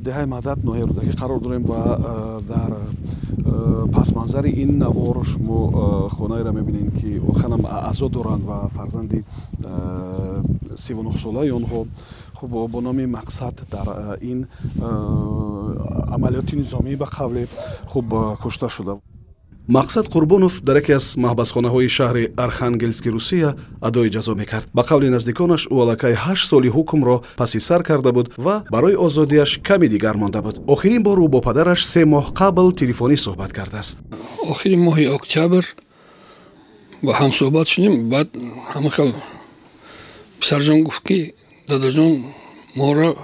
деҳаи Маъдад ноҳияи Рӯдакӣ қарор дорем ва дар пасманзари ин навор шумо хонаеро мебинед ки охирам аъзо доранд ва фарзанди 39-солаи онҳо хуб бо номи Мақсад дар ин амалиёти низомӣ ба қавле хуб кушта шуда. Мақсад Қурбонов дар яке аз маҳбасхонаҳои шаҳри Архангельски, Русия адои ҷазо мекард. Ба қавли наздиконаш ӯ аллакай 8 соли ҳукмро паси сар карда буд ва барои озодиаш ками дигар монда буд. Охирин бор ӯ бо падараш 3 моҳ қабл телефонӣ суҳбат кардааст. Охири моҳи октябр ба ҳам суҳбат шудем. Баъд ҳама хел писарҷон гуфт ки дадаҷон моро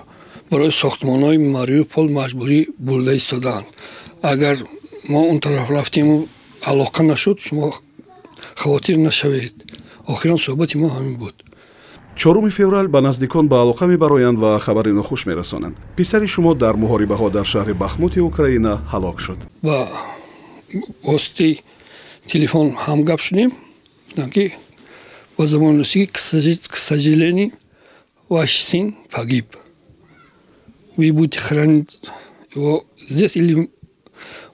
барои сохтмонҳои Мариупол маҷбурӣ бурда истодаанд. Агар ما اون طرف رفتیم و علاقه نشد شما خاطر نشوید. آخران صحبت ما همین بود. 4 феврал ба наздикон ба алоқа мебароянд ва хабари нохуш мерасонанд. Писари шумо дар муҳорибаҳо дар шаҳри Бахмути Украина ҳалок шуд. Ба воситаи телефон ҳам гап шудем. Ки ба забони русӣ к сожалению ваш сын погиб. Вы будете хранить его здесь или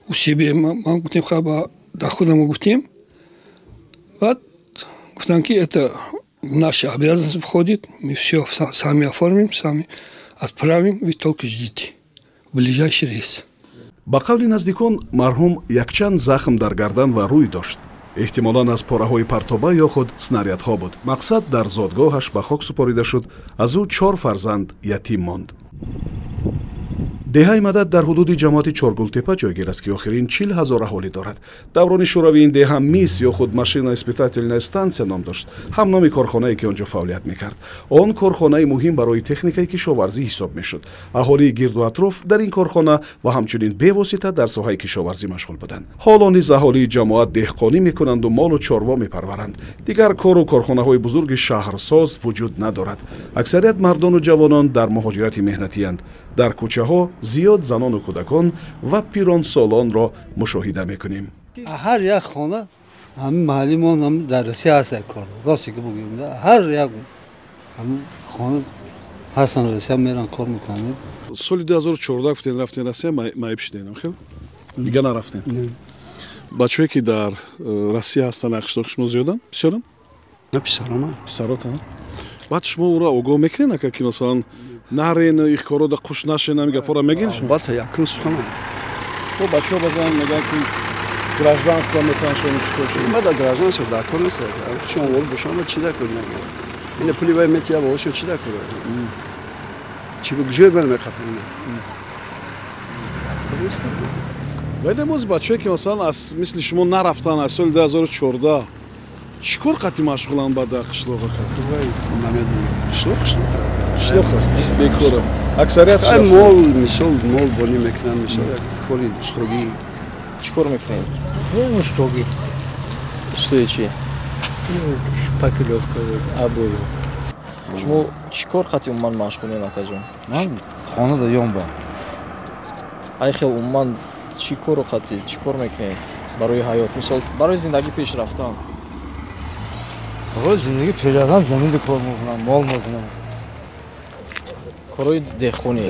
у себя. Мы гуфтем хаба дохода мы гуфтем. Вот гуфтем ки это в наши обязанности входит. Мы все сами оформим, сами отправим. Вы только ждите в ближайший рейс. Ба қавли наздикон марҳум якчанд захм дар гардан ва рӯй дошт. Эҳтимолан аз пораҳои партоба ё худ снарядҳо буд. Мақсад дар зодгоҳаш ба хок супорида шуд. Аз ӯ 4 фарзанд ятим монд. деҳаи Маъдад дар ҳудуди ҷамоати Чоргултепа ҷойгир аст ки охирин 40 000 аҳолӣ дорад. Даврони шӯравӣ ин деҳа МИС ё худ машина испитательная станция ном дошт. Ҳам номи корхонае ки онҷо фаъолият мекард. Он корхонаи муҳим барои техникаи кишоварзӣ ҳисоб мешуд. Аҳолии гирду атроф дар ин корхона ва ҳамчунин бевосита дар соҳаи кишоварзӣ машғул буданд. ҳоло низ аҳолии ҷамоат деҳқонӣ мекунанду молу чорво мепарваранд. дигар кору корхонаҳои бузурги шаҳрсоз вуҷуд надорад. аксарият мардону ҷавонон дар муҳоҷирати меҳнатиянд. дар кӯчаҳо зиёд занону кӯдакон ва пиронсолонро мушоҳида мекунем. ҳар як хона ҳамин маҳаллимон ҳам дар Россия ҳастанд кор. росте ки бугем ҳар як ҳамин хона ҳастанд Россия меран кор мекунанд. соли 2014 гуфтен рафтен Россия майб шидем хел? Дига нарафтен. бачаҳое ки дар Россия ҳастанд ақшдоқи шумо зиёданд? бисёранд? на писарам. писаротанд? баъд шумо ӯро огоҳ мекунед ака ки масалан нарен их корода қуш нашен ҳам гапора мегин шумо? албатта якун сухана. то бачаҳо базан мегӯянд ки гражданство метавонад шумо чикор шуд? ма дар гражданство дар кор нест. шумо вол бошам чи да кор мегӯянд. ин пули вай метия волошо чи да кор. чи ҷой ман меқапам. вале моз бачаҳое ки масалан аз мисли шумо нарафтан аз соли 2014 чӣ кор қати машғуланд ба дар қишлоқ? қишлоқ аст бекора. аксарият мол мисол мол бонӣ мекунанд, мисол кори устугӣ. Чӣ кор мекунед? Устугӣ. Устуи чӣ? Пакиловка, обои. Шумо чӣ кор қати умуман машғулед акаҷон? Ман хонада ёнба. Ай хел умуман чӣ кору қати чӣ кор мекунед барои ҳаёт? Мисол барои зиндагӣ пеш рафтан. барои зиндагӣ пеш рафтан заминда кор мекунам, мол мекунам. کارهای دهخونی.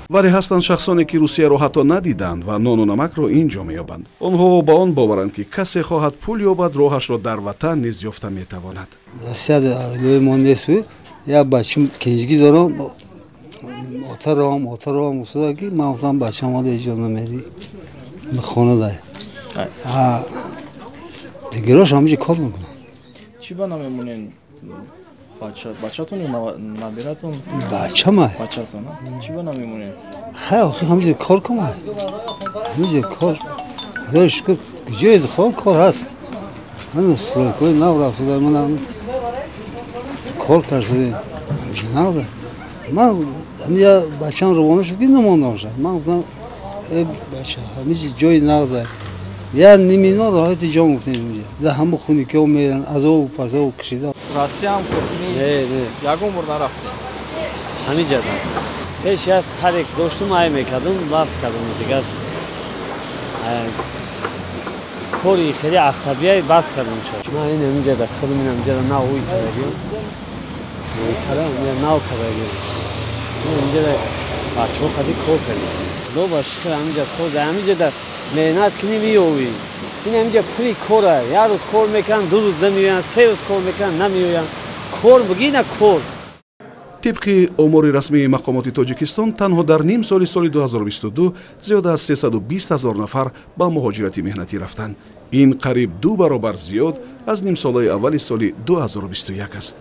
ولی هستند شخصانی که روسیه را حتی ندیدند و نان و نمک را اینجا می‌یابند. آنها با آن باورند که کسی خواهد پول یابد راهش را در وطن نیز یافته می‌تواند. روسیه لوی ما نیست. یا بچه‌م کنجگی دارم. اترام اصلا که من گفتم بچه‌م ولی اینجا نمی‌ری. خانه داره. دیگرش همیشه کار می‌کنن. چی بنا می‌مونین؟ بچه‌تون یا نبیرتون؟ بچه‌مه. بچه‌تون. چی بنا می‌مونین؟ خیلی همیشه کار کنم. همیشه کار. خدا شکر جای کار هست. من اصلا کوی نورافته من کار کردم. همیشه من همیشه بچه‌م روانه شد که نمونه‌اش. من گفتم بچه همیشه جای نرزه. یا نیمینا راحت جان گفتیم میشه. ده همه خونی که میرن از او پس او کشیده. راستی هم کردنی. یکم بر نرفته. همینجا. هیچ از هر یک دوستم مای میکردم باز کردم دیگه. کوری خیلی عصبیه باز کردم شد. من این همینجا داخل من همینجا ناوی کردیم. کردم یا ناو کردیم. اینجا بچه‌ها خیلی کار کردن دو باشه همینجا خود همینجا mehnat کنی میوی این همینجا پولی کاره یه روز کار میکن دو روز نمیوین سه روز کار میکن نمیوین کار بگی نه کار طبقи омори расмии мақомоти тоҷикистон танҳо дар ним соли 2022 зиёда аз 320 000 нафар ба муҳоҷирати меҳнатӣ рафтанд. ин қариб 2 баробар зиёд аз нимсолаи аввали соли 2021 аст.